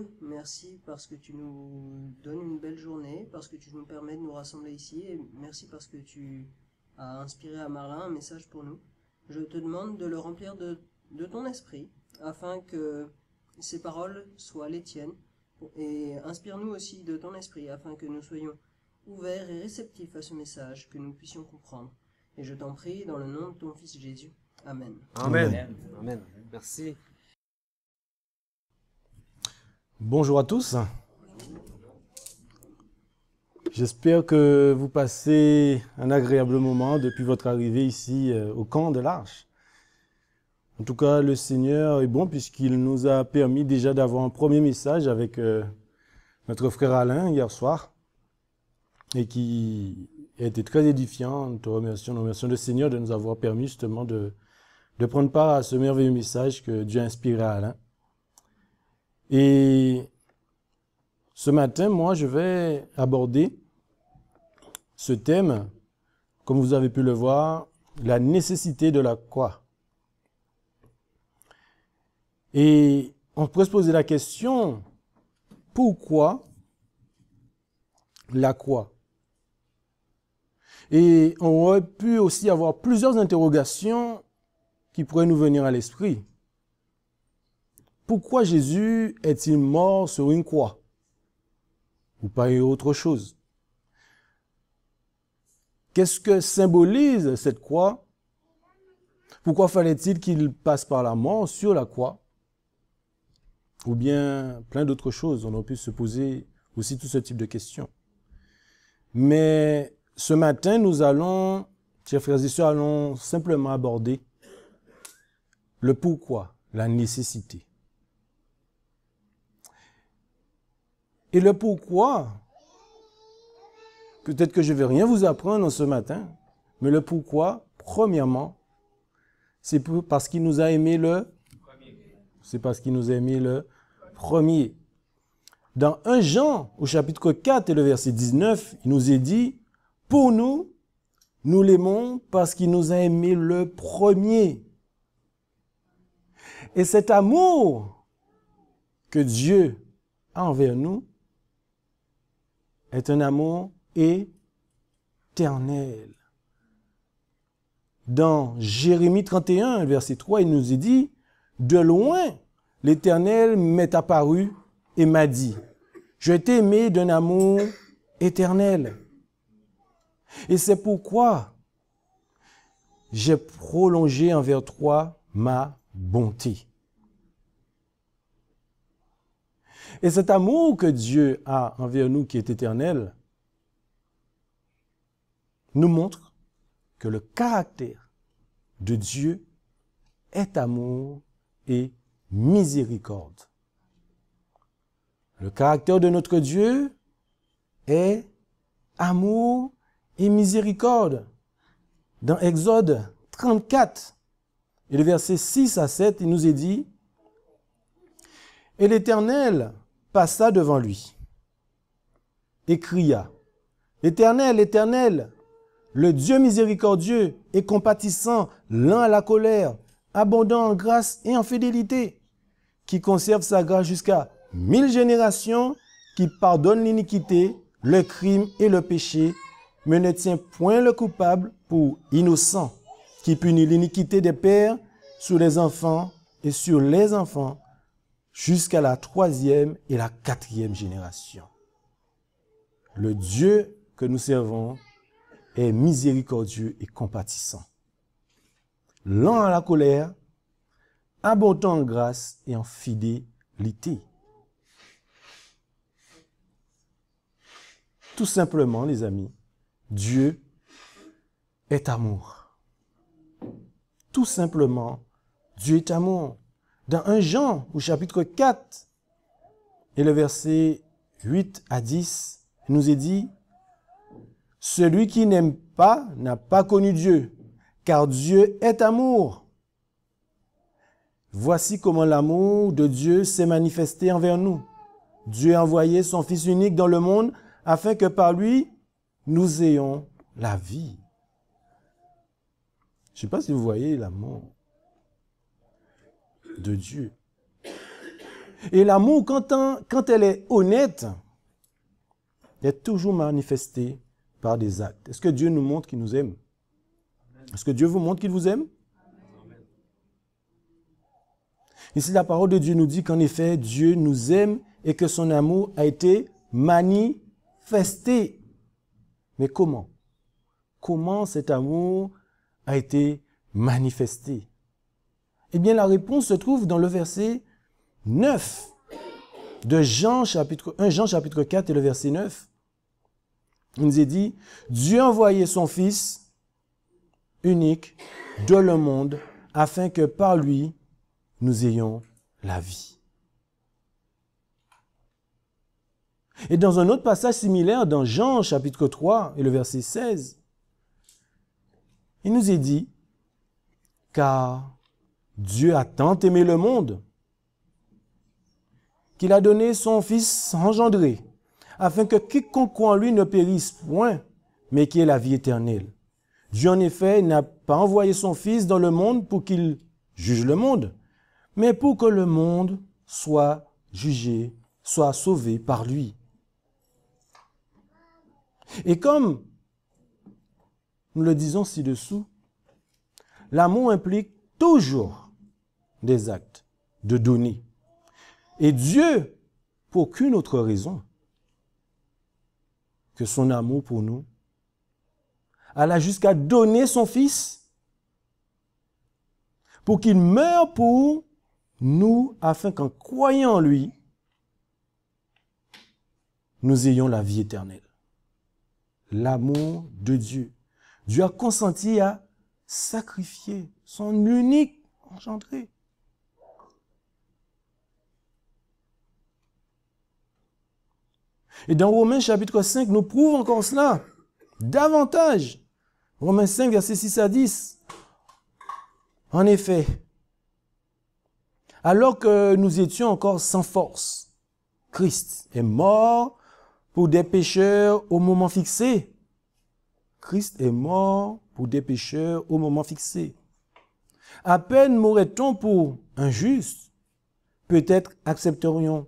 Dieu, merci parce que tu nous donnes une belle journée, parce que tu nous permets de nous rassembler ici, et merci parce que tu as inspiré à Marlin un message pour nous. Je te demande de le remplir de ton esprit, afin que ces paroles soient les tiennes, et inspire-nous aussi de ton esprit, afin que nous soyons ouverts et réceptifs à ce message, que nous puissions comprendre. Et je t'en prie, dans le nom de ton Fils Jésus. Amen. Amen. Amen. Merci. Bonjour à tous. J'espère que vous passez un agréable moment depuis votre arrivée ici au camp de l'Arche. En tout cas, le Seigneur est bon puisqu'il nous a permis déjà d'avoir un premier message avec notre frère Alain hier soir et qui a été très édifiant. Nous remercions le Seigneur de nous avoir permis justement de prendre part à ce merveilleux message que Dieu a inspiré à Alain. Et ce matin, moi, je vais aborder ce thème, comme vous avez pu le voir, la nécessité de la croix. Et on pourrait se poser la question, pourquoi la croix? Et on aurait pu aussi avoir plusieurs interrogations qui pourraient nous venir à l'esprit. Pourquoi Jésus est-il mort sur une croix? Ou pas autre chose? Qu'est-ce que symbolise cette croix? Pourquoi fallait-il qu'il passe par la mort sur la croix? Ou bien plein d'autres choses. On aurait pu se poser aussi tout ce type de questions. Mais ce matin, nous allons, chers frères et sœurs, allons simplement aborder le pourquoi, la nécessité. Et le pourquoi, peut-être que je ne vais rien vous apprendre ce matin, mais le pourquoi, premièrement, c'est parce qu'il nous a aimé le premier. C'est parce qu'il nous a aimé le premier. Dans 1 Jean, au chapitre 4 et le verset 19, il nous est dit, pour nous, nous l'aimons parce qu'il nous a aimé le premier. Et cet amour que Dieu a envers nous est un amour éternel. Dans Jérémie 31, verset 3, il nous est dit, de loin, l'Éternel m'est apparu et m'a dit, je t'ai aimé d'un amour éternel. Et c'est pourquoi j'ai prolongé envers toi ma bonté. Et cet amour que Dieu a envers nous qui est éternel nous montre que le caractère de Dieu est amour et miséricorde. Le caractère de notre Dieu est amour et miséricorde. Dans Exode 34, et le verset 6 à 7, il nous est dit, « Et l'Éternel passa devant lui et cria, « L'Éternel, l'Éternel, le Dieu miséricordieux et compatissant, lent à la colère, abondant en grâce et en fidélité, qui conserve sa grâce jusqu'à 1000 générations, qui pardonne l'iniquité, le crime et le péché, mais ne tient point le coupable pour innocent, qui punit l'iniquité des pères sur les enfants et sur les enfants, jusqu'à la 3e et la 4e génération. » Le Dieu que nous servons est miséricordieux et compatissant, lent à la colère, abondant en grâce et en fidélité. Tout simplement, les amis, Dieu est amour. Tout simplement, Dieu est amour. Dans 1 Jean, au chapitre 4, et le verset 8 à 10, il nous est dit, « Celui qui n'aime pas n'a pas connu Dieu, car Dieu est amour. Voici comment l'amour de Dieu s'est manifesté envers nous. Dieu a envoyé son Fils unique dans le monde afin que par lui, nous ayons la vie. » Je ne sais pas si vous voyez l'amour de Dieu. Et l'amour, quand elle est honnête, est toujours manifestée par des actes. Est-ce que Dieu nous montre qu'il nous aime? Est-ce que Dieu vous montre qu'il vous aime? Ici, la parole de Dieu nous dit qu'en effet, Dieu nous aime et que son amour a été manifesté. Mais comment? Comment cet amour a été manifesté? Eh bien, la réponse se trouve dans le verset 9 de Jean chapitre 1, Jean chapitre 4 et le verset 9. Il nous est dit, Dieu a envoyé son Fils unique dans le monde afin que par lui, nous ayons la vie. Et dans un autre passage similaire, dans Jean chapitre 3 et le verset 16, il nous est dit, car Dieu a tant aimé le monde qu'il a donné son Fils engendré, afin que quiconque croit en lui ne périsse point, mais qu'il ait la vie éternelle. Dieu, en effet, n'a pas envoyé son Fils dans le monde pour qu'il juge le monde, mais pour que le monde soit jugé, soit sauvé par lui. Et comme nous le disons ci-dessous, l'amour implique toujours des actes de donner. Et Dieu, pour aucune autre raison que son amour pour nous, alla jusqu'à donner son Fils pour qu'il meure pour nous, afin qu'en croyant en lui, nous ayons la vie éternelle. L'amour de Dieu. Dieu a consenti à sacrifier son unique engendré. Et dans Romains chapitre 5, nous prouve encore cela davantage. Romains 5, versets 6 à 10. En effet, alors que nous étions encore sans force, Christ est mort pour des pécheurs au moment fixé. Christ est mort pour des pécheurs au moment fixé. À peine mourrait-on pour un juste, peut-être accepterait-on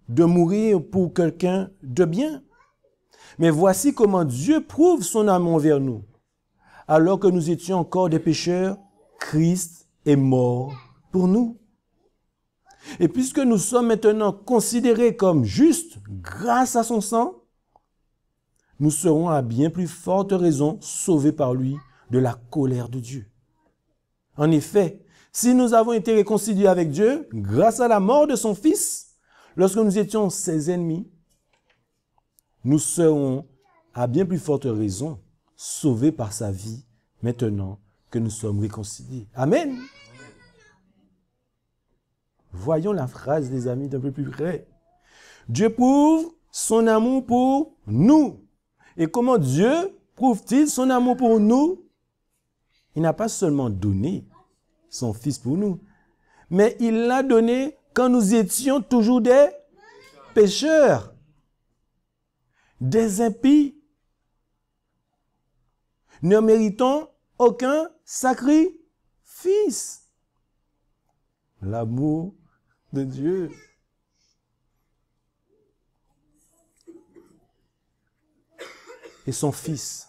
de mourir pour quelqu'un de bien. Mais voici comment Dieu prouve son amour envers nous. Alors que nous étions encore des pécheurs, Christ est mort pour nous. Et puisque nous sommes maintenant considérés comme justes grâce à son sang, nous serons à bien plus forte raison sauvés par lui de la colère de Dieu. En effet, si nous avons été réconciliés avec Dieu grâce à la mort de son Fils, lorsque nous étions ses ennemis, nous serons à bien plus forte raison sauvés par sa vie maintenant que nous sommes réconciliés. Amen. Voyons la phrase, les amis, d'un peu plus près. Dieu prouve son amour pour nous. Et comment Dieu prouve-t-il son amour pour nous? Il n'a pas seulement donné son Fils pour nous, mais il l'a donné quand nous étions toujours des pécheurs, des impies, ne méritons aucun sacrifice. L'amour de Dieu. Et son Fils,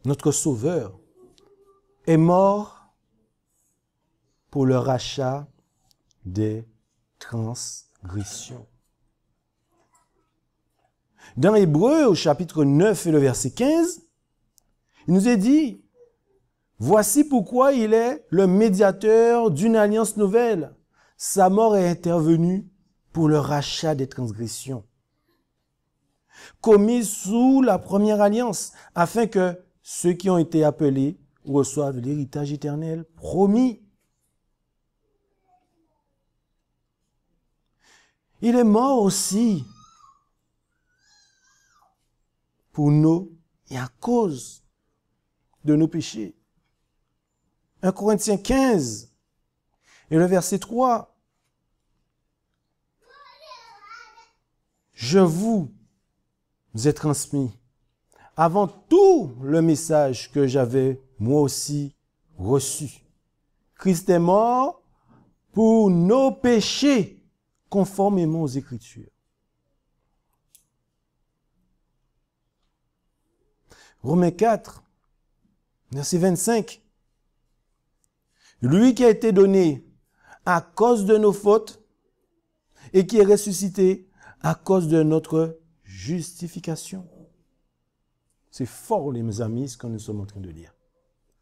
notre Sauveur, est mort pour le rachat des transgressions. Dans Hébreux, au chapitre 9 et le verset 15, il nous est dit, voici pourquoi il est le médiateur d'une alliance nouvelle. Sa mort est intervenue pour le rachat des transgressions commises sous la première alliance, afin que ceux qui ont été appelés reçoivent l'héritage éternel promis. Il est mort aussi pour nous et à cause de nos péchés. 1 Corinthiens 15 et le verset 3. Je vous ai transmis avant tout le message que j'avais moi aussi reçu. Christ est mort pour nos péchés, conformément aux Écritures. Romains 4, verset 25. Lui qui a été donné à cause de nos fautes et qui est ressuscité à cause de notre justification. C'est fort, les amis, ce que nous sommes en train de lire.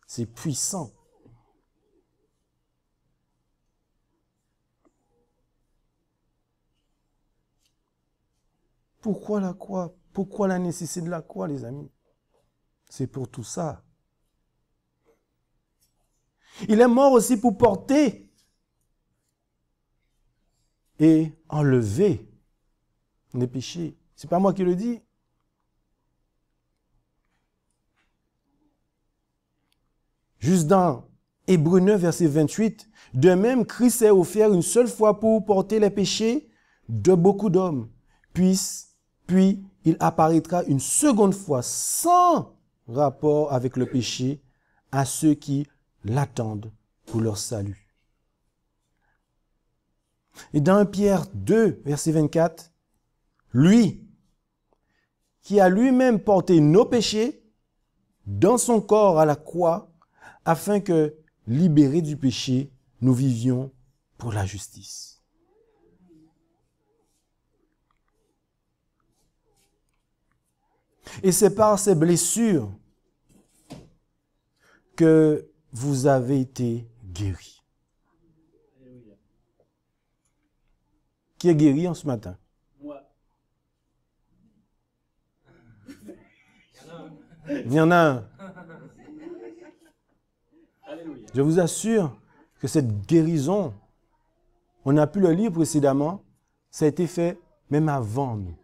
C'est puissant. Pourquoi la croix? Pourquoi la nécessité de la croix, les amis? C'est pour tout ça. Il est mort aussi pour porter et enlever les péchés. C'est pas moi qui le dis. Juste dans Hébreux 9, verset 28, de même, Christ s'est offert une seule fois pour porter les péchés de beaucoup d'hommes. Puis, il apparaîtra une seconde fois sans rapport avec le péché à ceux qui l'attendent pour leur salut. Et dans 1 Pierre 2, verset 24, lui, qui a lui-même porté nos péchés dans son corps à la croix, afin que, libérés du péché, nous vivions pour la justice. Et c'est par ces blessures que vous avez été guéris. Qui est guéri en ce matin? Moi. Il y en a un. Alléluia. Je vous assure que cette guérison, on a pu le lire précédemment, ça a été fait même avant nous.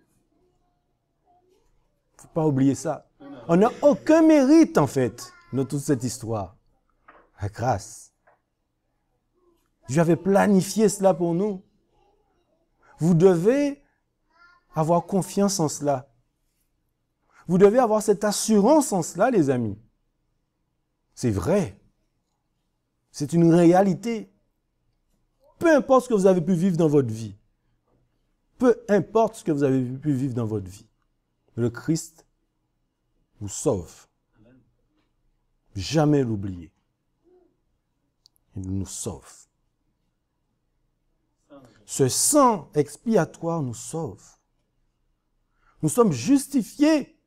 Il ne faut pas oublier ça. On n'a aucun mérite, en fait, dans toute cette histoire. La grâce. Dieu avait planifié cela pour nous. Vous devez avoir confiance en cela. Vous devez avoir cette assurance en cela, les amis. C'est vrai. C'est une réalité. Peu importe ce que vous avez pu vivre dans votre vie. Peu importe ce que vous avez pu vivre dans votre vie. Le Christ vous sauve. Jamais l'oublier. Il nous sauve. Ce sang expiatoire nous sauve. Nous sommes justifiés.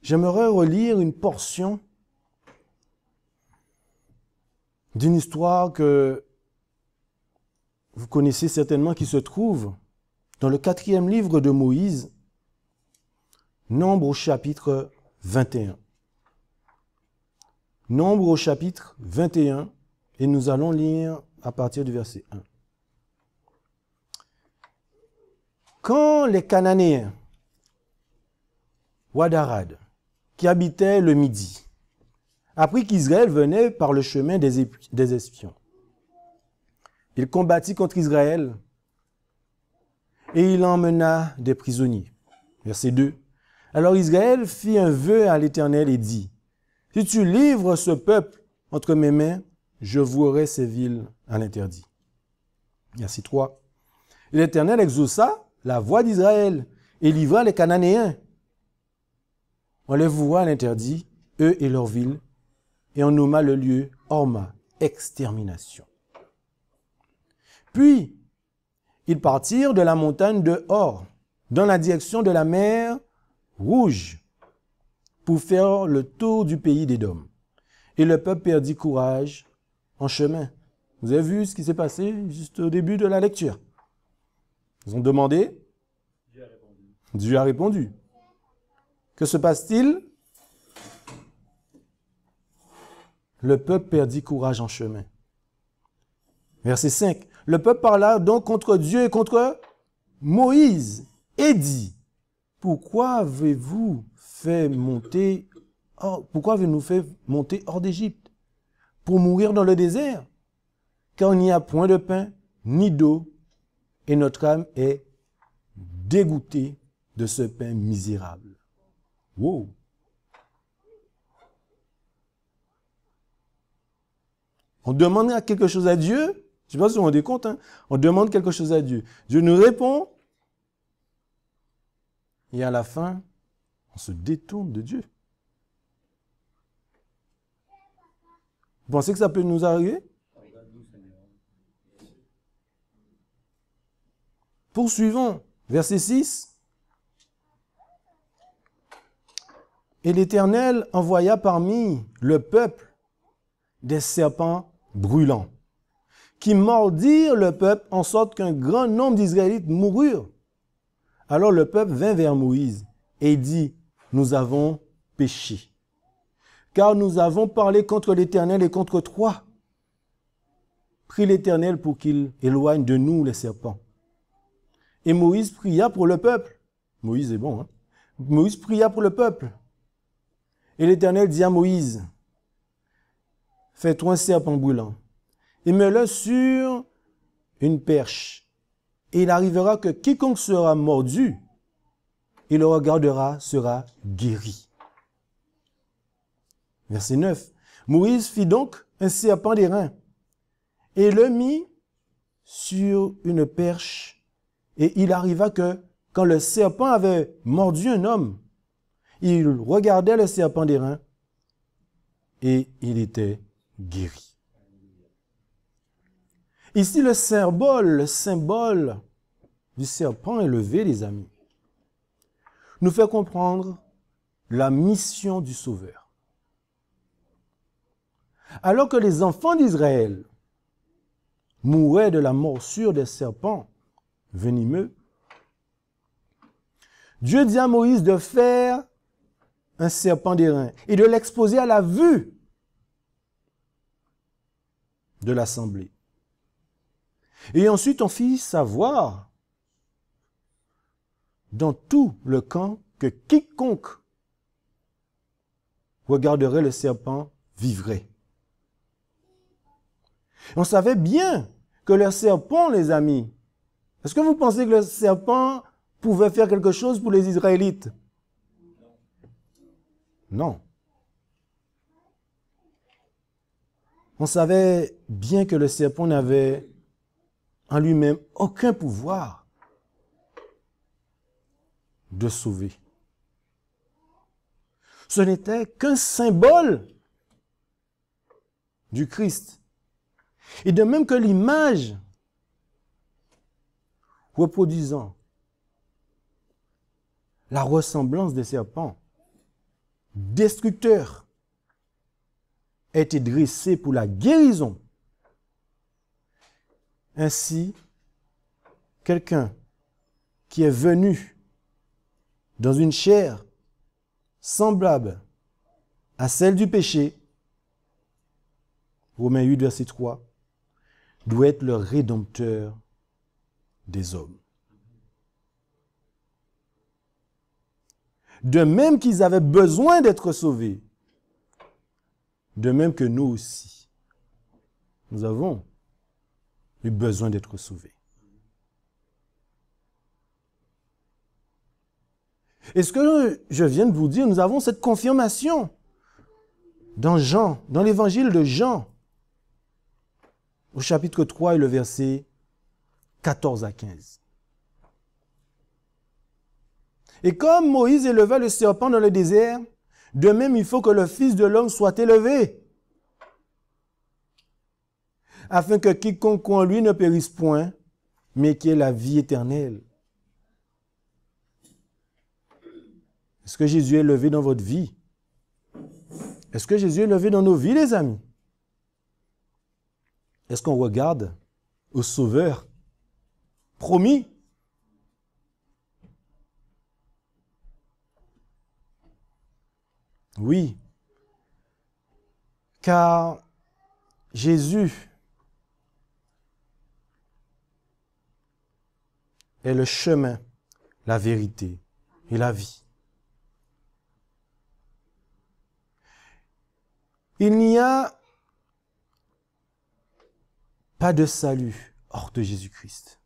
J'aimerais relire une portion d'une histoire que vous connaissez certainement, qui se trouve dans le 4e livre de Moïse, Nombre au chapitre 21. Nombre au chapitre 21, et nous allons lire à partir du verset 1. Quand les Cananéens, Ouadarad, qui habitaient le Midi, apprit qu'Israël venait par le chemin des espions, il combattit contre Israël et il emmena des prisonniers. Verset 2. Alors Israël fit un vœu à l'Éternel et dit, « Si tu livres ce peuple entre mes mains, je vouerai ces villes à l'interdit. » Verset 3. Et l'Éternel exauça la voix d'Israël et livra les Cananéens. On les voua à l'interdit, eux et leurs villes, et on nomma le lieu Horma, extermination. Puis, ils partirent de la montagne de Hor, dans la direction de la mer Rouge, pour faire le tour du pays d'Édom. Et le peuple perdit courage en chemin. Vous avez vu ce qui s'est passé juste au début de la lecture. Ils ont demandé. Dieu a répondu. Dieu a répondu. Que se passe-t-il? Le peuple perdit courage en chemin. Verset 5. Le peuple parla donc contre Dieu et contre Moïse et dit, pourquoi avez-vous fait monter hors d'Égypte pour mourir dans le désert? Car il n'y a point de pain ni d'eau et notre âme est dégoûté de ce pain misérable. Wow! On demande quelque chose à Dieu, je ne sais pas si vous vous rendez compte, hein? On demande quelque chose à Dieu. Dieu nous répond, et à la fin, on se détourne de Dieu. Vous pensez que ça peut nous arriver? Poursuivons. Verset 6. Et l'Éternel envoya parmi le peuple des serpents brûlants, qui mordirent le peuple en sorte qu'un grand nombre d'Israélites moururent. Alors le peuple vint vers Moïse et dit, nous avons péché, car nous avons parlé contre l'Éternel et contre toi. Prie l'Éternel pour qu'il éloigne de nous les serpents. Et Moïse pria pour le peuple. Moïse est bon, hein? Moïse pria pour le peuple. Et l'Éternel dit à Moïse, fais-toi un serpent brûlant et mets-le sur une perche. Et il arrivera que quiconque sera mordu, il le regardera, sera guéri. Verset 9. Moïse fit donc un serpent d'airain et le mit sur une perche. Et il arriva que, quand le serpent avait mordu un homme, il regardait le serpent d'airain et il était guéri. Ici, le symbole du serpent élevé, les amis, nous fait comprendre la mission du Sauveur. Alors que les enfants d'Israël mouraient de la morsure des serpents venimeux, Dieu dit à Moïse de faire un serpent d'airain et de l'exposer à la vue de l'assemblée. Et ensuite, on fit savoir dans tout le camp que quiconque regarderait le serpent vivrait. On savait bien que le serpent, les amis, est-ce que vous pensez que le serpent pouvait faire quelque chose pour les Israélites? Non. On savait bien que le serpent n'avait en lui-même aucun pouvoir de sauver. Ce n'était qu'un symbole du Christ. Et de même que l'image reproduisant la ressemblance des serpents destructeurs a été dressée pour la guérison. Ainsi, quelqu'un qui est venu dans une chair semblable à celle du péché, Romains 8, verset 3, doit être le rédempteur des hommes. De même qu'ils avaient besoin d'être sauvés, de même que nous aussi, nous avons eu besoin d'être sauvés. Et ce que je viens de vous dire, nous avons cette confirmation dans Jean, dans l'évangile de Jean, au chapitre 3 et le verset 14 à 15. Et comme Moïse éleva le serpent dans le désert, de même il faut que le Fils de l'homme soit élevé, afin que quiconque croit en lui ne périsse point, mais qu'il ait la vie éternelle. Est-ce que Jésus est élevé dans votre vie? Est-ce que Jésus est élevé dans nos vies, les amis? Est-ce qu'on regarde au Sauveur promis? Oui, car Jésus est le chemin, la vérité et la vie. Il n'y a pas de salut hors de Jésus-Christ.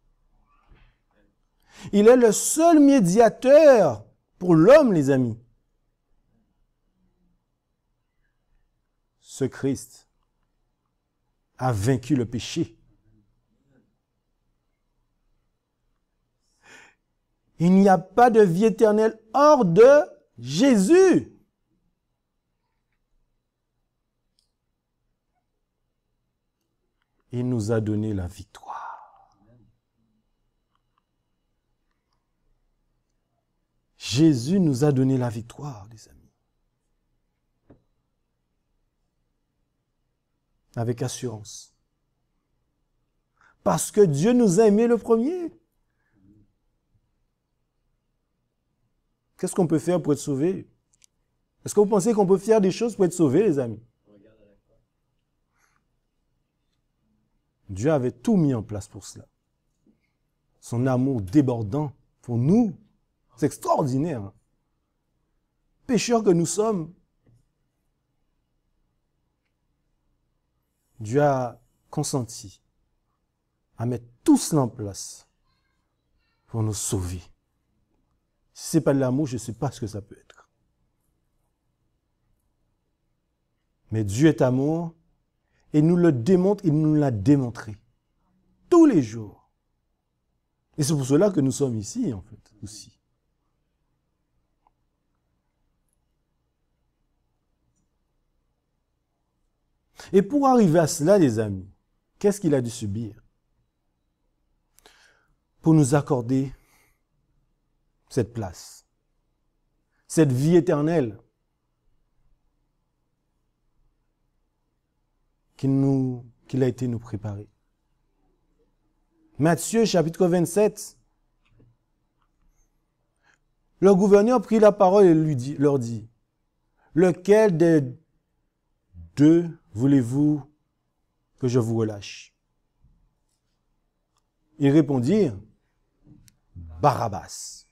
Il est le seul médiateur pour l'homme, les amis. Ce Christ a vaincu le péché. Il n'y a pas de vie éternelle hors de Jésus. Il nous a donné la victoire. Jésus nous a donné la victoire, les amis. Avec assurance. Parce que Dieu nous a aimés le premier. Qu'est-ce qu'on peut faire pour être sauvé? Est-ce que vous pensez qu'on peut faire des choses pour être sauvé, les amis? Dieu avait tout mis en place pour cela. Son amour débordant pour nous, c'est extraordinaire. Hein? Pécheurs que nous sommes, Dieu a consenti à mettre tout cela en place pour nous sauver. Si ce n'est pas de l'amour, je ne sais pas ce que ça peut être. Mais Dieu est amour et il nous le démontre, il nous l'a démontré tous les jours. Et c'est pour cela que nous sommes ici, en fait, aussi. Et pour arriver à cela, les amis, qu'est-ce qu'il a dû subir? Pour nous accorder cette place, cette vie éternelle qu'il a été nous préparer. Matthieu, chapitre 27. Le gouverneur prit la parole et leur dit, « Lequel des deux voulez-vous que je vous relâche ?» Ils répondirent, « Barabbas. »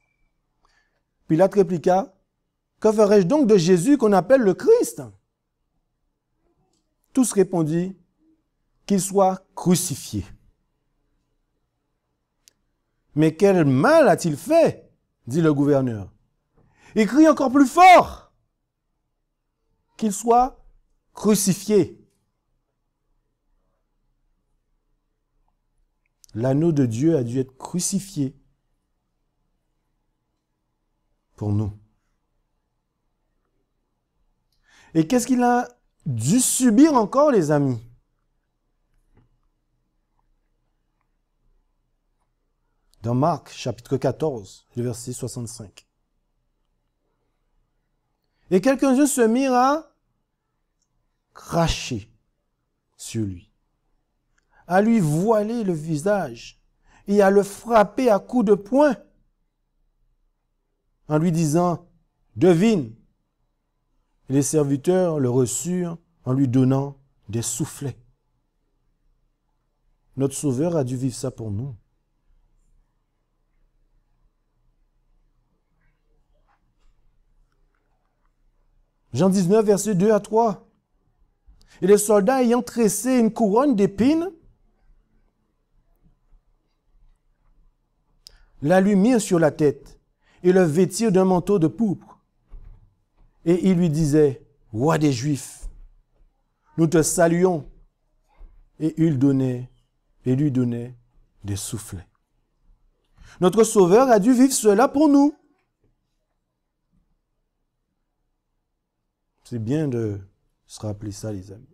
Pilate répliqua, « Que ferai-je donc de Jésus qu'on appelle le Christ ?» Tous répondirent, « Qu'il soit crucifié. » « Mais quel mal a-t-il fait ?» dit le gouverneur. Il crie encore plus fort, « Qu'il soit crucifié. » L'agneau de Dieu a dû être crucifié pour nous. Et qu'est-ce qu'il a dû subir encore, les amis? Dans Marc, chapitre 14, le verset 65. Et quelques-uns se mirent à cracher sur lui, à lui voiler le visage et à le frapper à coups de poing, en lui disant, « Devine !» Et les serviteurs le reçurent en lui donnant des soufflets. Notre Sauveur a dû vivre ça pour nous. Jean 19, versets 2 à 3. Et les soldats ayant tressé une couronne d'épines, la lui mirent sur la tête et le vêtirent d'un manteau de pourpre. Et ils lui disaient, « Roi des Juifs, nous te saluons. » Et ils lui donnaient des soufflets. Notre Sauveur a dû vivre cela pour nous. C'est bien de se rappeler ça, les amis.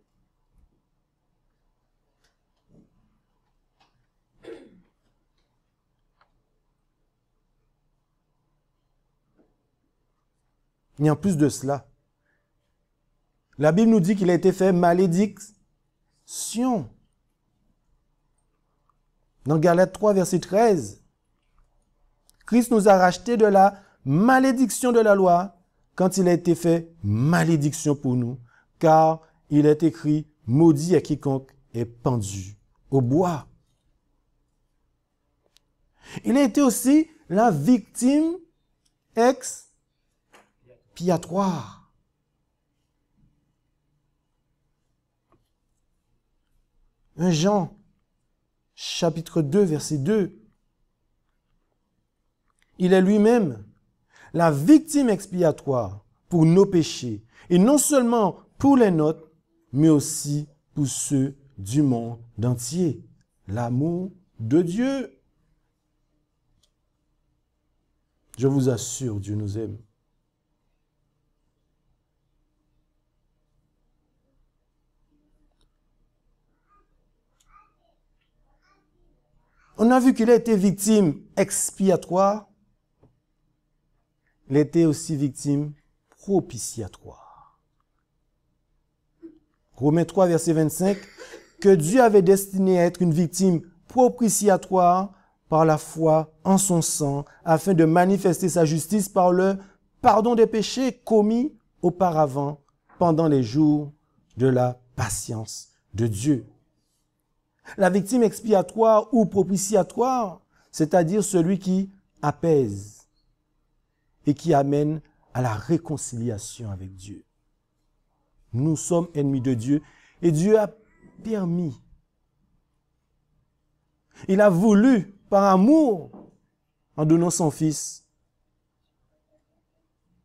Et en plus de cela, la Bible nous dit qu'il a été fait malédiction. Dans Galates 3, verset 13, Christ nous a rachetés de la malédiction de la loi quand il a été fait malédiction pour nous, car il est écrit « Maudit est quiconque est pendu au bois ». Il a été aussi la victime expiatoire. Un Jean, chapitre 2, verset 2. Il est lui-même la victime expiatoire pour nos péchés, et non seulement pour les nôtres, mais aussi pour ceux du monde entier. L'amour de Dieu. Je vous assure, Dieu nous aime. On a vu qu'il a été victime expiatoire. Il était aussi victime propitiatoire. Romains 3, verset 25, que Dieu avait destiné à être une victime propitiatoire par la foi en son sang, afin de manifester sa justice par le pardon des péchés commis auparavant pendant les jours de la patience de Dieu. La victime expiatoire ou propitiatoire, c'est-à-dire celui qui apaise et qui amène à la réconciliation avec Dieu. Nous sommes ennemis de Dieu et Dieu a permis. Il a voulu, par amour, en donnant son Fils,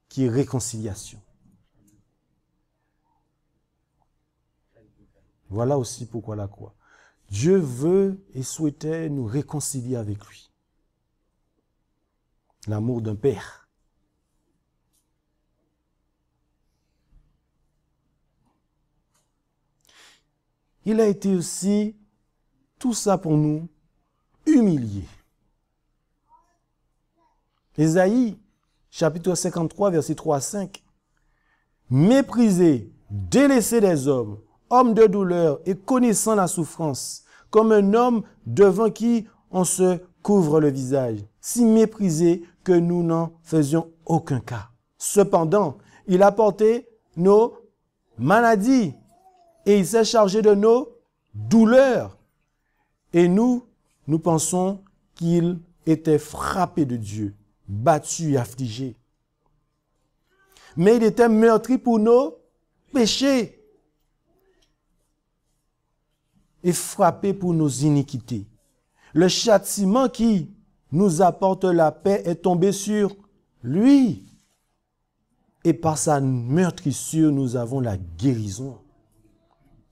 qui est réconciliation. Voilà aussi pourquoi la croix. Dieu veut et souhaitait nous réconcilier avec lui. L'amour d'un père. Il a été aussi, tout ça pour nous, humilié. Ésaïe, chapitre 53, versets 3 à 5. Méprisé, délaissé des hommes, homme de douleur et connaissant la souffrance, comme un homme devant qui on se couvre le visage, si méprisé que nous n'en faisions aucun cas. Cependant, il a porté nos maladies et il s'est chargé de nos douleurs. Et nous pensons qu'il était frappé de Dieu, battu et affligé. Mais il était meurtri pour nos péchés et frappé pour nos iniquités. Le châtiment qui nous apporte la paix est tombé sur lui. Et par sa meurtrissure, nous avons la guérison.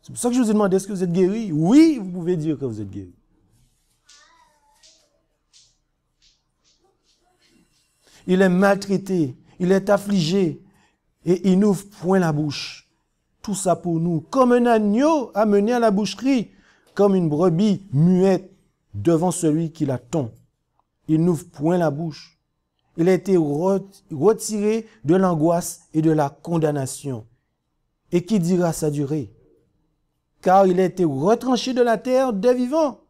C'est pour ça que je vous ai demandé, est-ce que vous êtes guéri? Oui, vous pouvez dire que vous êtes guéri. Il est maltraité, il est affligé et il n'ouvre point la bouche. Tout ça pour nous, comme un agneau amené à la boucherie, comme une brebis muette devant celui qui la tond. Il n'ouvre point la bouche. Il a été retiré de l'angoisse et de la condamnation. Et qui dira sa durée? Car il a été retranché de la terre des vivants.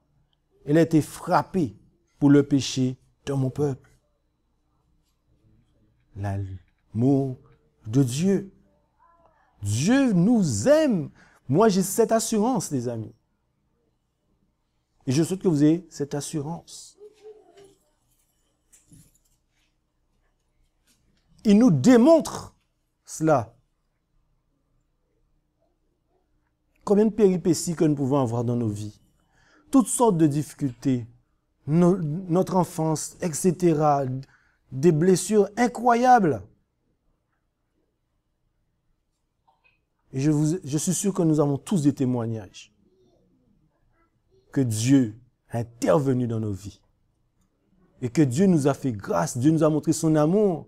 Il a été frappé pour le péché de mon peuple. L'amour de Dieu. Dieu nous aime. Moi, j'ai cette assurance, les amis. Et je souhaite que vous ayez cette assurance. Il nous démontre cela. Combien de péripéties que nous pouvons avoir dans nos vies. Toutes sortes de difficultés. Notre enfance, etc. Des blessures incroyables. Et je suis sûr que nous avons tous des témoignages. Que Dieu est intervenu dans nos vies. Et que Dieu nous a fait grâce. Dieu nous a montré son amour.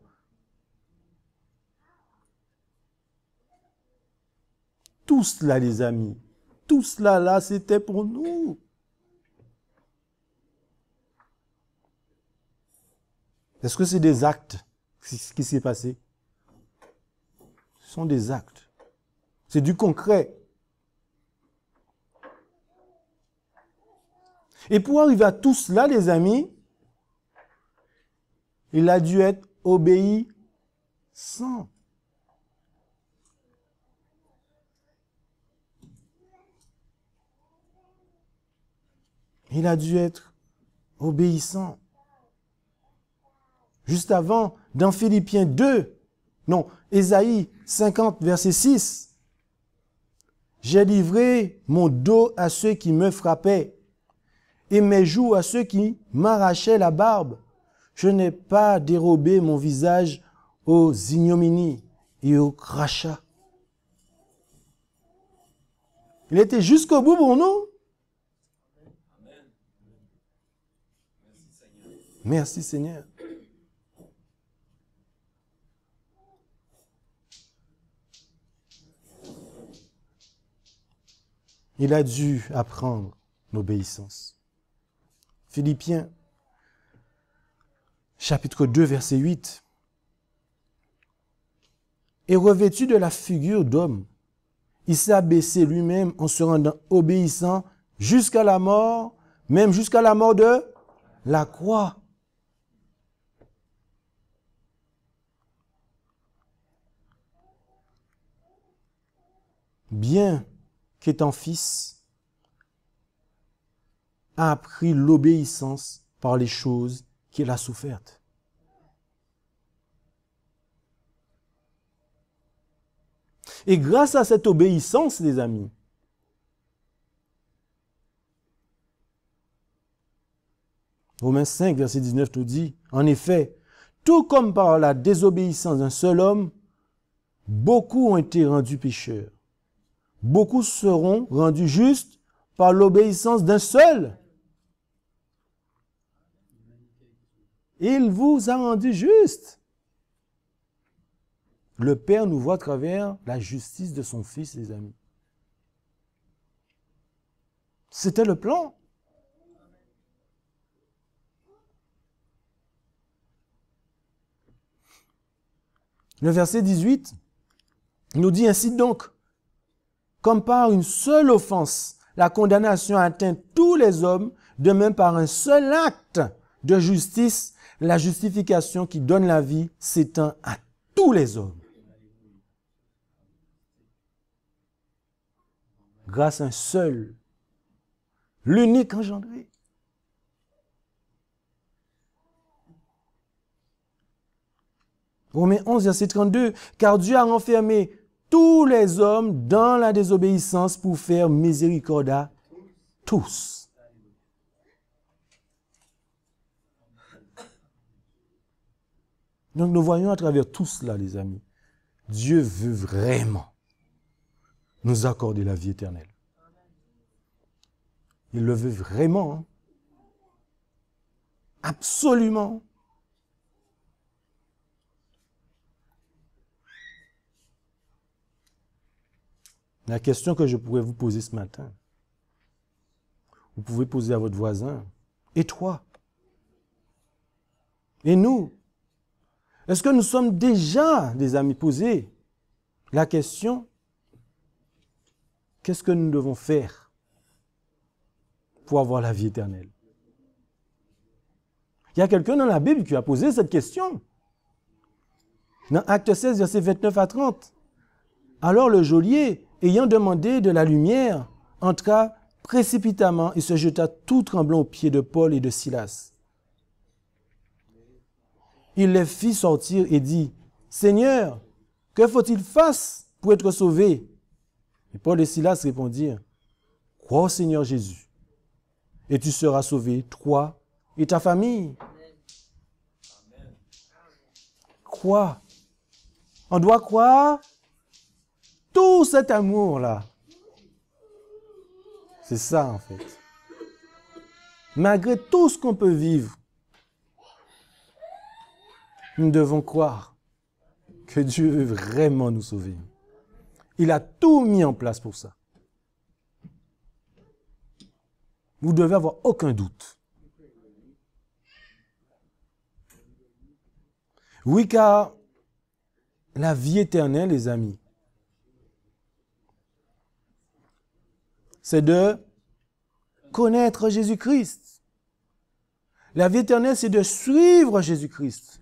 Tout cela, les amis, tout cela là, c'était pour nous. Est-ce que c'est des actes, ce qui s'est passé? Ce sont des actes. C'est du concret. Et pour arriver à tout cela, les amis, il a dû être obéissant. Il a dû être obéissant. Juste avant, dans Philippiens 2, non, Ésaïe 50, verset 6, « J'ai livré mon dos à ceux qui me frappaient, et mes joues à ceux qui m'arrachaient la barbe. Je n'ai pas dérobé mon visage aux ignominies et aux crachats. Il était jusqu'au bout pour nous. Merci Seigneur. Il a dû apprendre l'obéissance. Philippiens, chapitre 2, verset 8. Et revêtu de la figure d'homme, il s'est abaissé lui-même en se rendant obéissant jusqu'à la mort, même jusqu'à la mort de la croix. Bien qu'étant fils, a appris l'obéissance par les choses qu'il a souffertes. Et grâce à cette obéissance, les amis, Romains 5, verset 19 nous dit, en effet, tout comme par la désobéissance d'un seul homme, beaucoup ont été rendus pécheurs. Beaucoup seront rendus justes par l'obéissance d'un seul. Il vous a rendu juste. Le Père nous voit à travers la justice de son Fils, les amis. C'était le plan. Le verset 18 nous dit ainsi donc, comme par une seule offense, la condamnation atteint tous les hommes, de même par un seul acte de justice, la justification qui donne la vie s'étend à tous les hommes. Grâce à un seul, l'unique engendré. Romains 11, verset 32, car Dieu a renfermé tous les hommes dans la désobéissance pour faire miséricorde à tous. Donc nous voyons à travers tout cela, les amis, Dieu veut vraiment nous accorder la vie éternelle. Il le veut vraiment. Hein? Absolument. La question que je pourrais vous poser ce matin, vous pouvez poser à votre voisin, et toi? Et nous? Est-ce que nous sommes déjà, des amis, posés la question, qu'est-ce que nous devons faire pour avoir la vie éternelle? Il y a quelqu'un dans la Bible qui a posé cette question. Dans Acte 16, versets 29 à 30. Alors le geôlier, ayant demandé de la lumière, entra précipitamment et se jeta tout tremblant aux pieds de Paul et de Silas. Il les fit sortir et dit, « Seigneur, que faut-il fasse pour être sauvé ?» Et Paul et Silas répondirent, « Crois au Seigneur Jésus, et tu seras sauvé, toi et ta famille. » Crois. On doit croire tout cet amour-là. C'est ça, en fait. Malgré tout ce qu'on peut vivre, nous devons croire que Dieu veut vraiment nous sauver. Il a tout mis en place pour ça. Vous devez avoir aucun doute. Oui, car la vie éternelle, les amis, c'est de connaître Jésus-Christ. La vie éternelle, c'est de suivre Jésus-Christ.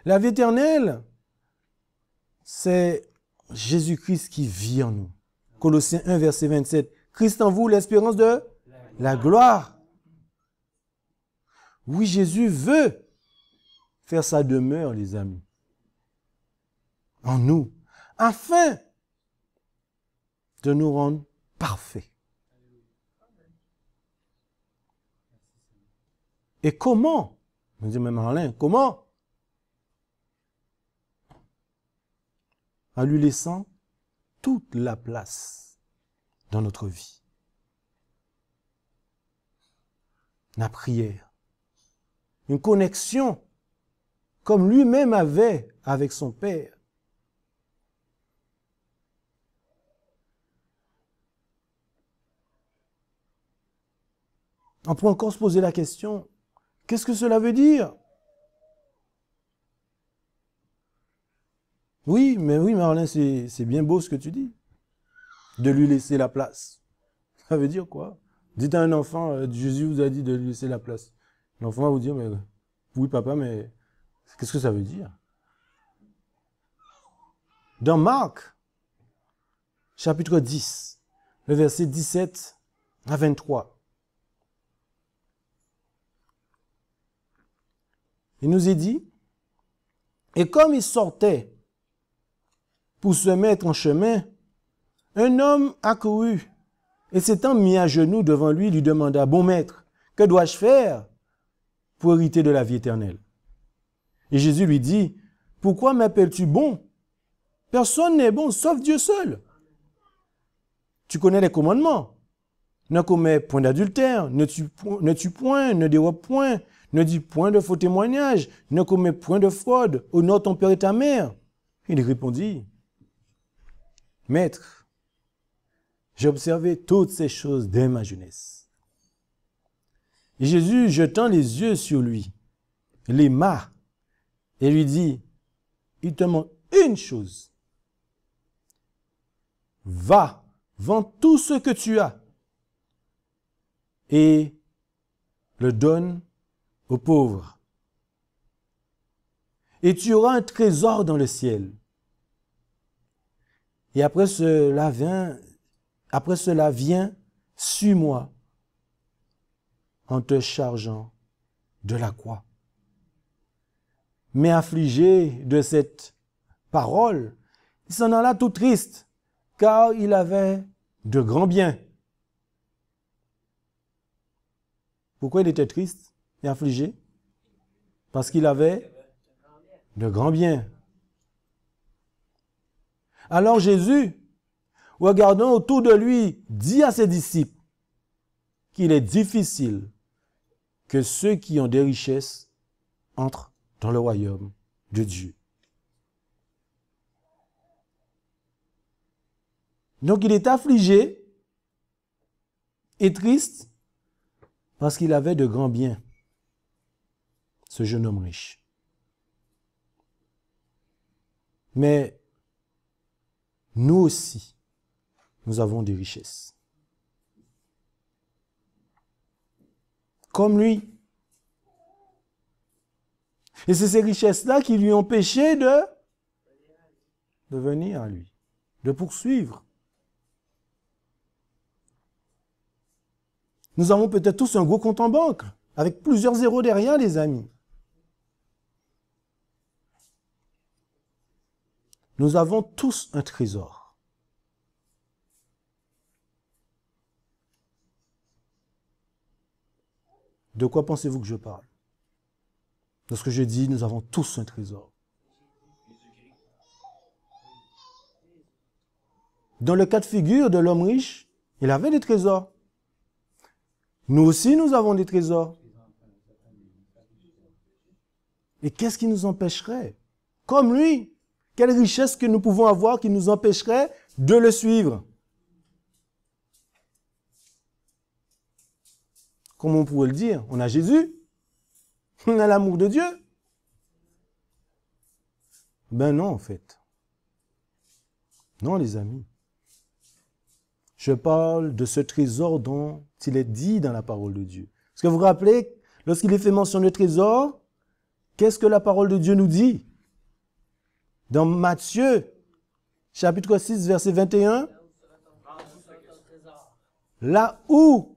La vie éternelle, c'est Jésus-Christ qui vit en nous. Colossiens 1, verset 27. Christ en vous, l'espérance de la gloire. Oui, Jésus veut faire sa demeure, les amis, en nous, afin de nous rendre parfaits. Et comment? On dit, mais Marlin, comment? En lui laissant toute la place dans notre vie. La prière. Une connexion comme lui-même avait avec son Père. On peut encore se poser la question, qu'est-ce que cela veut dire? Oui, Marlin, c'est bien beau ce que tu dis. De lui laisser la place. Ça veut dire quoi? Dites à un enfant, Jésus vous a dit de lui laisser la place. L'enfant va vous dire, mais oui papa, mais qu'est-ce que ça veut dire? Dans Marc, chapitre 10, le verset 17 à 23, il nous est dit, et comme il sortait pour se mettre en chemin, un homme accourut et s'étant mis à genoux devant lui, lui demanda, bon maître, que dois-je faire pour hériter de la vie éternelle? Et Jésus lui dit, pourquoi m'appelles-tu bon? Personne n'est bon, sauf Dieu seul. Tu connais les commandements. Ne commets point d'adultère, ne tue point, ne dérobe point, ne dis point de faux témoignages, ne commets point de fraude, honore ton père et ta mère. Il répondit, Maître, j'ai observé toutes ces choses dès ma jeunesse. Et Jésus, jetant les yeux sur lui, l'aima et lui dit, il te manque une chose. Va, vends tout ce que tu as et le donne aux pauvres. Et tu auras un trésor dans le ciel. Et après cela, viens, suis-moi en te chargeant de la croix. Mais affligé de cette parole, il s'en alla tout triste, car il avait de grands biens. Pourquoi il était triste et affligé? Parce qu'il avait de grands biens. Alors Jésus, regardant autour de lui, dit à ses disciples qu'il est difficile que ceux qui ont des richesses entrent dans le royaume de Dieu. Donc il est affligé et triste parce qu'il avait de grands biens, ce jeune homme riche. Mais nous aussi, nous avons des richesses. Comme lui. Et c'est ces richesses-là qui lui ont empêché de venir à lui, de poursuivre. Nous avons peut-être tous un gros compte en banque, avec plusieurs zéros derrière, les amis. Nous avons tous un trésor. De quoi pensez-vous que je parle? Lorsque je dis nous avons tous un trésor. Dans le cas de figure de l'homme riche, il avait des trésors. Nous aussi, nous avons des trésors. Et qu'est-ce qui nous empêcherait? Comme lui, quelle richesse que nous pouvons avoir qui nous empêcherait de le suivre? Comment on pourrait le dire? On a Jésus. On a l'amour de Dieu. Ben non, en fait. Non, les amis. Je parle de ce trésor dont il est dit dans la parole de Dieu. Est-ce que vous vous rappelez, lorsqu'il est fait mention de trésor, qu'est-ce que la parole de Dieu nous dit? Dans Matthieu, chapitre 6, verset 21, là où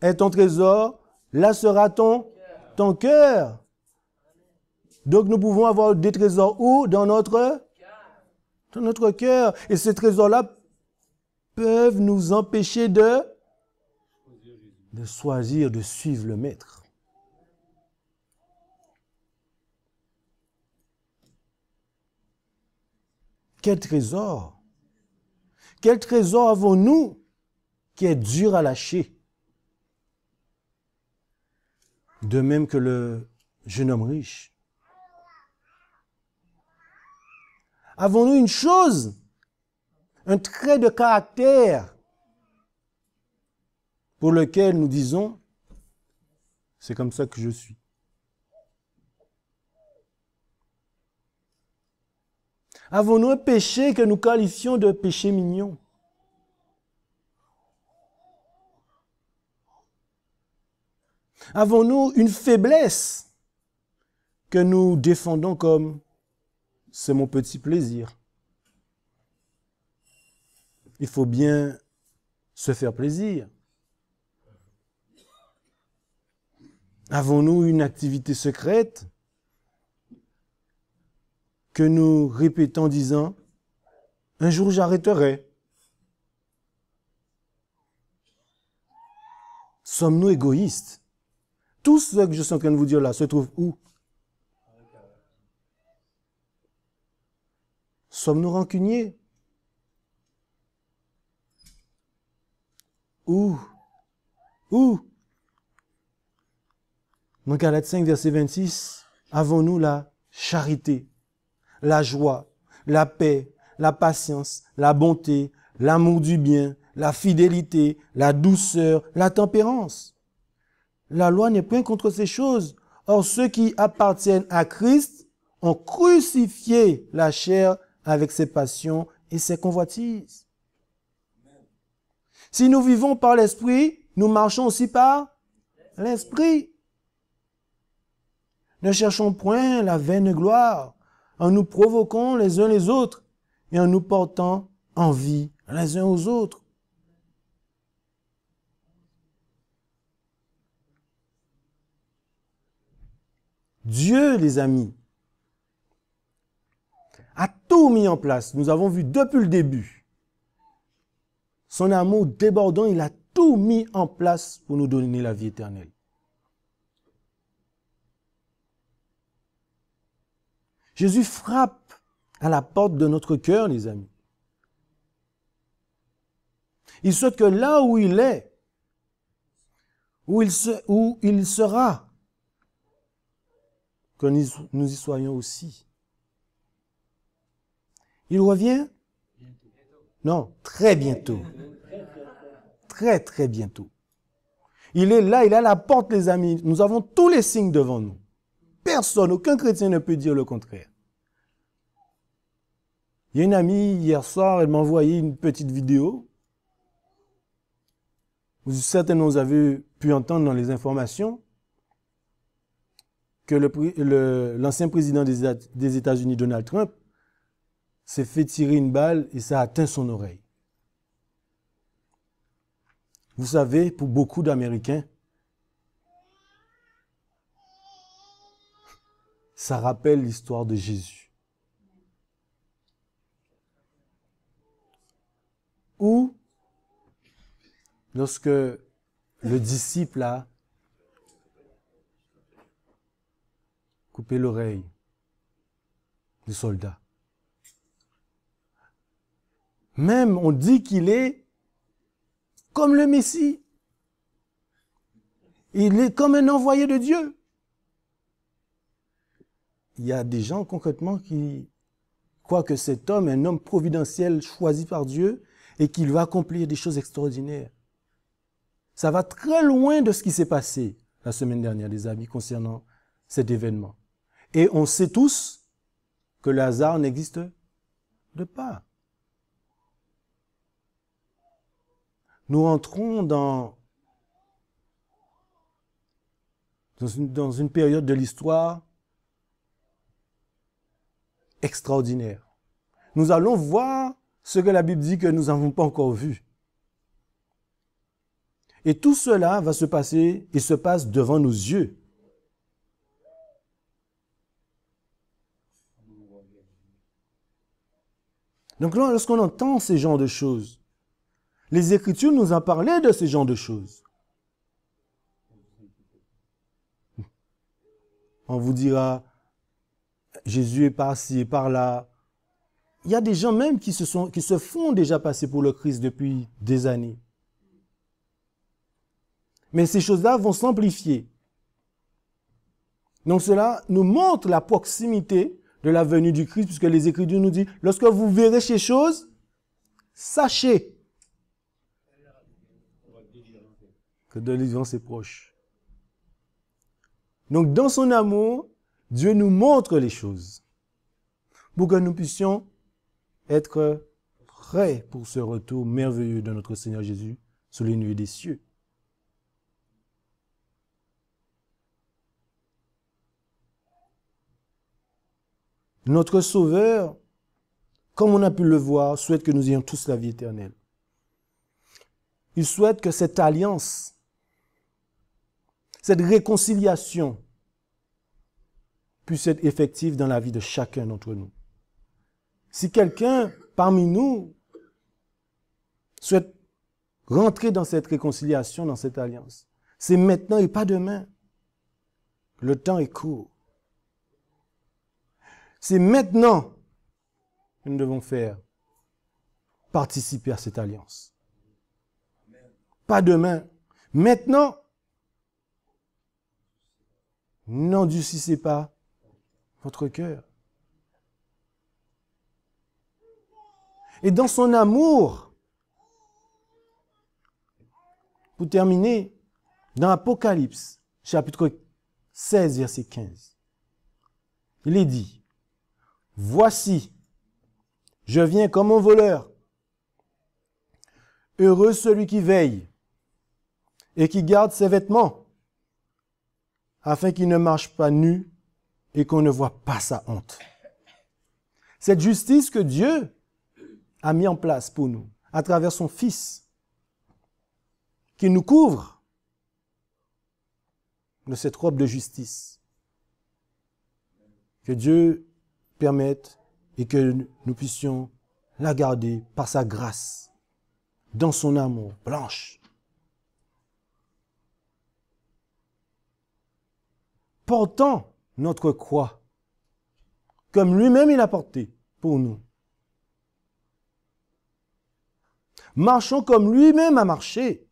est ton trésor, là sera ton cœur. Donc nous pouvons avoir des trésors où? Dans notre cœur. Et ces trésors-là peuvent nous empêcher de choisir, de suivre le Maître. Quel trésor! Quel trésor avons-nous qui est dur à lâcher? De même que le jeune homme riche. Avons-nous une chose, un trait de caractère pour lequel nous disons, c'est comme ça que je suis? Avons-nous un péché que nous qualifions de péché mignon? Avons-nous une faiblesse que nous défendons comme c'est mon petit plaisir? Il faut bien se faire plaisir. Avons-nous une activité secrète que nous répétons en disant « Un jour j'arrêterai ». Sommes-nous égoïstes? Tout ce que je suis en train de vous dire là se trouve où? Sommes-nous rancuniers? Où? Dans Galates 5, verset 26, avons-nous la charité, la joie, la paix, la patience, la bonté, l'amour du bien, la fidélité, la douceur, la tempérance? La loi n'est point contre ces choses. Or, ceux qui appartiennent à Christ ont crucifié la chair avec ses passions et ses convoitises. Si nous vivons par l'Esprit, nous marchons aussi par l'Esprit. Ne cherchons point la vaine gloire en nous provoquant les uns les autres et en nous portant envie les uns aux autres. Dieu, les amis, a tout mis en place. Nous avons vu depuis le début. Son amour débordant, il a tout mis en place pour nous donner la vie éternelle. Jésus frappe à la porte de notre cœur, les amis. Il souhaite que là où il est, où il sera, que nous y soyons aussi. Il revient? Non, très bientôt. Très, très bientôt. Il est là, il est à la porte, les amis. Nous avons tous les signes devant nous. Personne, aucun chrétien ne peut dire le contraire. Il y a une amie, hier soir, elle m'a envoyé une petite vidéo. Certainement, vous avez pu entendre dans les informations que l'ancien président des États-Unis, Donald Trump, s'est fait tirer une balle et ça a atteint son oreille. Vous savez, pour beaucoup d'Américains, ça rappelle l'histoire de Jésus. Où, lorsque le disciple a coupé l'oreille du soldat, même on dit qu'il est comme le Messie. Il est comme un envoyé de Dieu. Il y a des gens concrètement qui croient que cet homme est un homme providentiel choisi par Dieu et qu'il va accomplir des choses extraordinaires. Ça va très loin de ce qui s'est passé la semaine dernière, les amis, concernant cet événement. Et on sait tous que le hasard n'existe pas. Nous rentrons dans une période de l'histoire extraordinaire. Nous allons voir ce que la Bible dit que nous n'avons pas encore vu. Et tout cela va se passer et se passe devant nos yeux. Donc là, lorsqu'on entend ces genres de choses, les Écritures nous ont parlé de ces genres de choses. On vous dira, Jésus est par-ci et par-là. il y a des gens même qui se font déjà passer pour le Christ depuis des années. Mais ces choses-là vont s'amplifier. Donc cela nous montre la proximité de la venue du Christ, puisque les Écritures nous disent, lorsque vous verrez ces choses, sachez que de délivrance est proche. Donc dans son amour, Dieu nous montre les choses pour que nous puissions être prêts pour ce retour merveilleux de notre Seigneur Jésus sur les nuées des cieux. Notre Sauveur, comme on a pu le voir, souhaite que nous ayons tous la vie éternelle. Il souhaite que cette alliance, cette réconciliation puisse être effective dans la vie de chacun d'entre nous. Si quelqu'un parmi nous souhaite rentrer dans cette réconciliation, dans cette alliance, c'est maintenant et pas demain. Le temps est court. C'est maintenant que nous devons faire participer à cette alliance. Pas demain. Maintenant, n'endurcissez pas votre cœur. Et dans son amour, pour terminer, dans Apocalypse, chapitre 16, verset 15, il est dit, « Voici, je viens comme un voleur. Heureux celui qui veille et qui garde ses vêtements, afin qu'il ne marche pas nu et qu'on ne voit pas sa honte. » Cette justice que Dieu a mis en place pour nous, à travers son Fils, qui nous couvre de cette robe de justice. Que Dieu permette et que nous puissions la garder par sa grâce, dans son amour blanche. Portant notre croix, comme lui-même il a porté pour nous. Marchons comme lui-même a marché.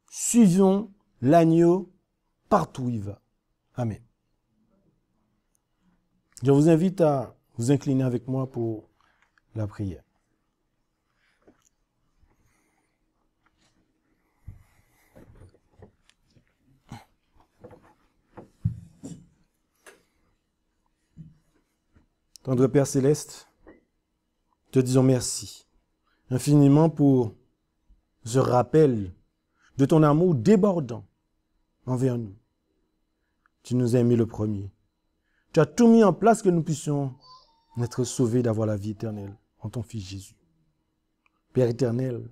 Suivons l'agneau partout où il va. Amen. Je vous invite à vous incliner avec moi pour la prière. Tendre Père Céleste, te disons merci infiniment pour ce rappel de ton amour débordant envers nous. Tu nous as aimés le premier. Tu as tout mis en place que nous puissions être sauvés d'avoir la vie éternelle en ton Fils Jésus. Père éternel,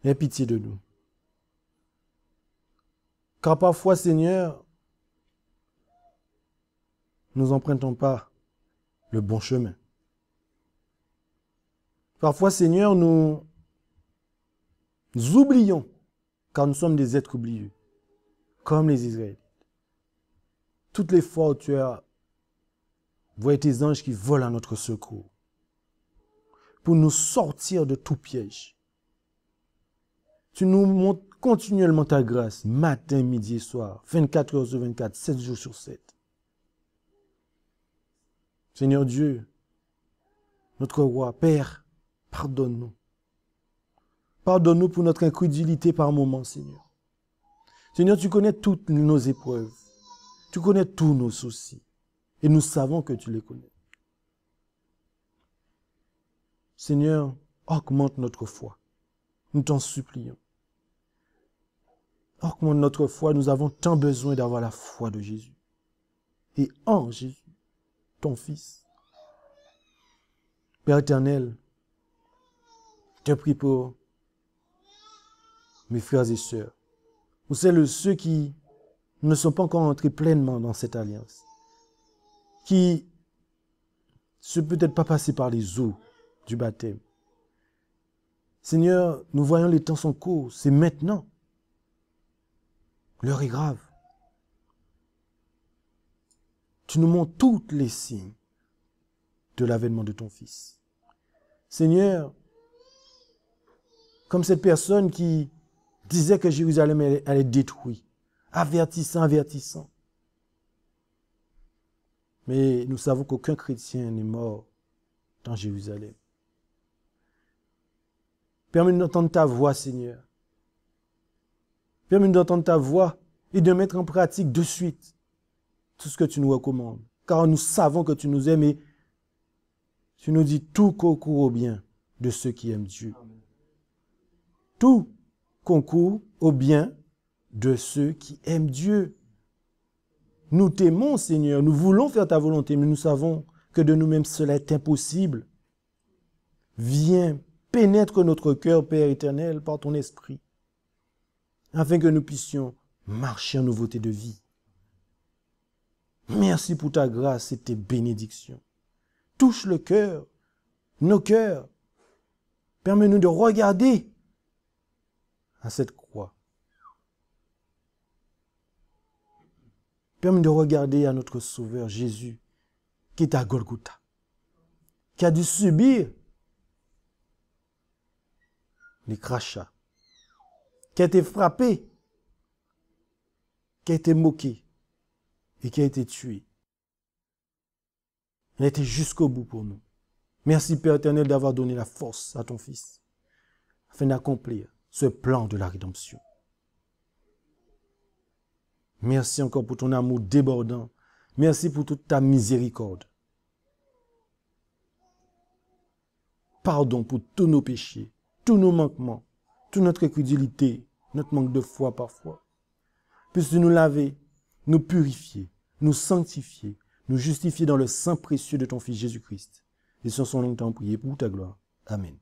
aie pitié de nous. Car parfois, Seigneur, nous n'empruntons pas le bon chemin. Parfois, Seigneur, nous oublions, car nous sommes des êtres oublieux, comme les Israélites. Toutes les fois où tu as voyé tes anges qui volent à notre secours, pour nous sortir de tout piège. Tu nous montres continuellement ta grâce, matin, midi et soir, 24 heures sur 24, 7 jours sur 7. Seigneur Dieu, notre roi, Père, pardonne-nous. Pardonne-nous pour notre incrédulité par moments, Seigneur. Seigneur, tu connais toutes nos épreuves. Tu connais tous nos soucis. Et nous savons que tu les connais. Seigneur, augmente notre foi. Nous t'en supplions. Augmente notre foi. Nous avons tant besoin d'avoir la foi de Jésus. Et en Jésus, ton Fils. Père éternel, je te prie pour mes frères et sœurs. Ou ceux qui ne sont pas encore entrés pleinement dans cette alliance. Qui ne sont peut-être pas passés par les eaux du baptême. Seigneur, nous voyons les temps sont courts. C'est maintenant. L'heure est grave. Tu nous montres tous les signes de l'avènement de ton Fils. Seigneur, comme cette personne qui disait que Jérusalem allait détruire, avertissant, avertissant. Mais nous savons qu'aucun chrétien n'est mort dans Jérusalem. Permets-nous d'entendre ta voix, Seigneur. Permets-nous d'entendre ta voix et de mettre en pratique de suite tout ce que tu nous recommandes. Car nous savons que tu nous aimes et tu nous dis tout concourt au bien de ceux qui aiment Dieu. Tout concourt au bien de ceux qui aiment Dieu. Nous t'aimons, Seigneur, nous voulons faire ta volonté, mais nous savons que de nous-mêmes cela est impossible. Viens, pénètre notre cœur, Père éternel, par ton esprit, afin que nous puissions marcher en nouveauté de vie. Merci pour ta grâce et tes bénédictions. Touche le cœur, nos cœurs. Permets-nous de regarder à cette croix. Permets-nous de regarder à notre Sauveur Jésus, qui est à Golgotha, qui a dû subir les crachats, qui a été frappé, qui a été moqué et qui a été tué. Il a été jusqu'au bout pour nous. Merci Père éternel d'avoir donné la force à ton Fils afin d'accomplir ce plan de la rédemption. Merci encore pour ton amour débordant. Merci pour toute ta miséricorde. Pardon pour tous nos péchés, tous nos manquements, toute notre incrédulité, notre manque de foi parfois. Puisses-tu nous laver, nous purifier, nous sanctifier, nous justifier dans le sang précieux de ton Fils Jésus-Christ. Et sur son nom, t'en prier pour ta gloire. Amen.